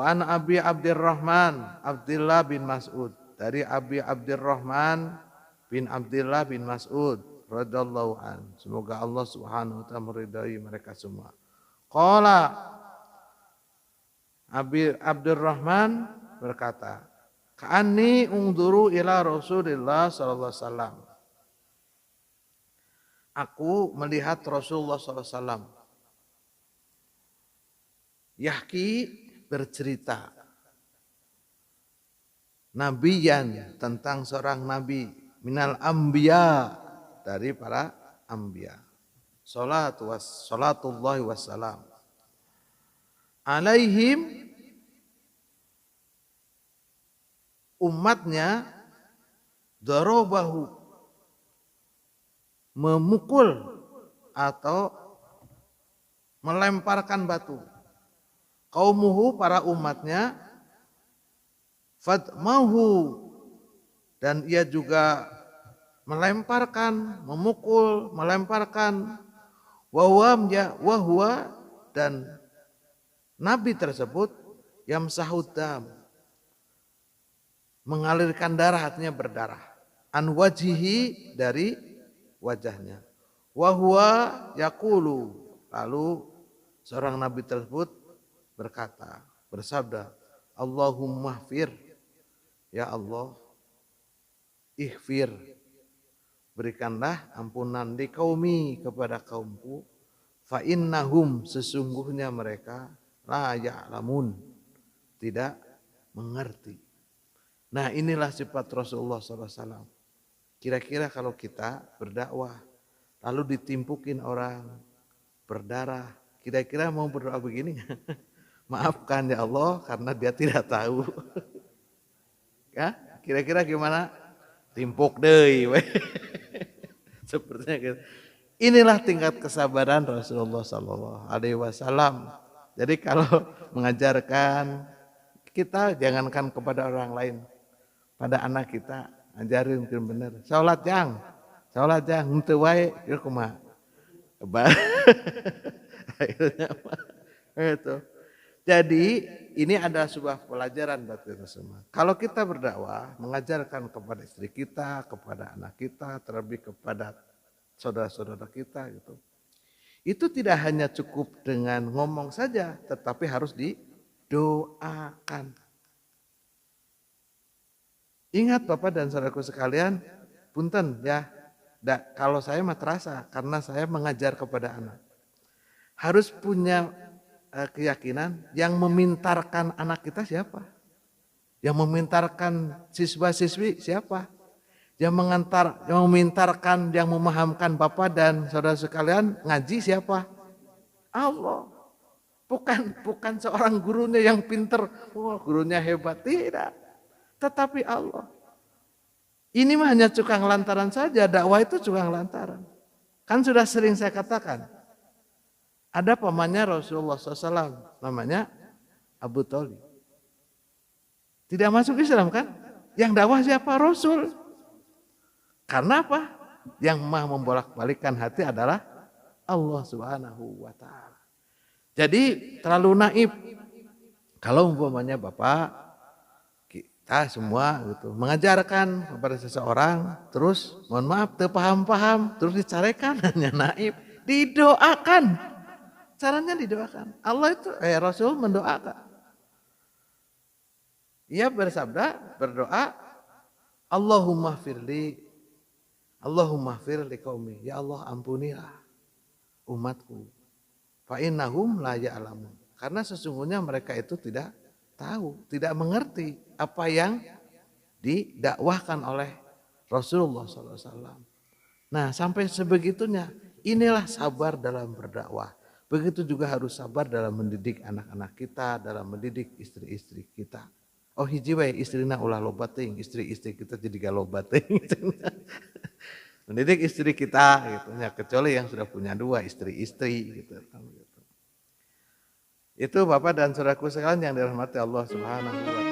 Wa an Abi Abdurrahman Abdullah bin Mas'ud, dari Abi Abdurrahman bin Abdullah bin Mas'ud radhiyallahu an. Semoga Allah Subhanahu wa taala meridai mereka semua. Qala, Abi Abdurrahman berkata, ka'anni ungduru ila Rasulillah sallallahu alaihi wasallam. Aku melihat Rasulullah sallallahu alaihi wasallam. Yahki, bercerita. Nabiyan, tentang seorang nabi, minal anbiya, dari para anbiya. Salatullahi wassalam alaihim, umatnya, darabahu, memukul atau melemparkan batu. Qaumuhu, para umatnya, fadmahu, dan ia juga melemparkan, memukul, melemparkan. Wahwa, dan nabi tersebut yamsahud dam, mengalirkan darah, artinya berdarah. An wajhihi, dari wajahnya. Wahwa yaqulu, lalu seorang nabi tersebut berkata, bersabda, Allahumma ighfir, ya Allah, ighfir, berikanlah ampunan di kaumi, kepada kaumku, fa innahum, sesungguhnya mereka, la ya'lamun, tidak mengerti. Nah, inilah sifat Rasulullah SAW. Kira-kira kalau kita berdakwah lalu ditimpukin orang berdarah, kira-kira mau berdoa begini? Maafkan ya Allah karena dia tidak tahu. Ya, kira-kira gimana? Timpuk deh. Sepertinya gitu. Inilah tingkat kesabaran Rasulullah Sallallahu Alaihi Wasallam. Jadi kalau mengajarkan, kita jangankan kepada orang lain, pada anak kita ajarin mungkin benar. Salat jang, henteu wae, ieu kumaha? Akhirnya itu. Jadi ini adalah sebuah pelajaran buat kita semua. Kalau kita berdakwah, mengajarkan kepada istri kita, kepada anak kita, terlebih kepada saudara-saudara kita gitu. Itu tidak hanya cukup dengan ngomong saja, tetapi harus didoakan. Ingat Bapak dan saudaraku sekalian, punten ya, kalau saya mah terasa karena saya mengajar kepada anak. Harus punya keyakinan yang memintarkan anak kita siapa? Yang memintarkan siswa-siswi siapa? Yang memintarkan, yang memahamkan Bapak dan saudara sekalian ngaji siapa? Allah. Bukan seorang gurunya yang pinter, wah gurunya hebat, tidak. Tetapi Allah. Ini mah hanya cukang lantaran saja, dakwah itu cukang lantaran. Kan sudah sering saya katakan, ada pamannya Rasulullah SAW, namanya Abu Thalib. Tidak masuk Islam kan? Yang dakwah siapa? Rasul. Karena apa? Yang maha membolak-balikkan hati adalah Allah Subhanahu wa Ta'ala. Jadi terlalu naif. Kalau umpamanya Bapak, kita semua gitu, mengajarkan kepada seseorang, terus mohon maaf, paham-paham, terus dicarekan, hanya naif, didoakan. Caranya didoakan. Allah itu, Rasul mendoakan. Ia berdoa, Allahumma firli qaumi, ya Allah ampunilah umatku. Fa innahum la ya'lamun. Karena sesungguhnya mereka itu tidak tahu, tidak mengerti apa yang didakwahkan oleh Rasulullah SAW. Nah, sampai sebegitunya, inilah sabar dalam berdakwah. Begitu juga harus sabar dalam mendidik anak-anak kita, dalam mendidik istri-istri kita. Oh hiji we istrina ulah loba teuing, istri-istri kita jadi galoba teuing. Mendidik istri kita gitu ya, kecuali yang sudah punya dua istri-istri gitu. Itu Bapak dan saudaraku sekalian yang dirahmati Allah Subhanahu wa taala.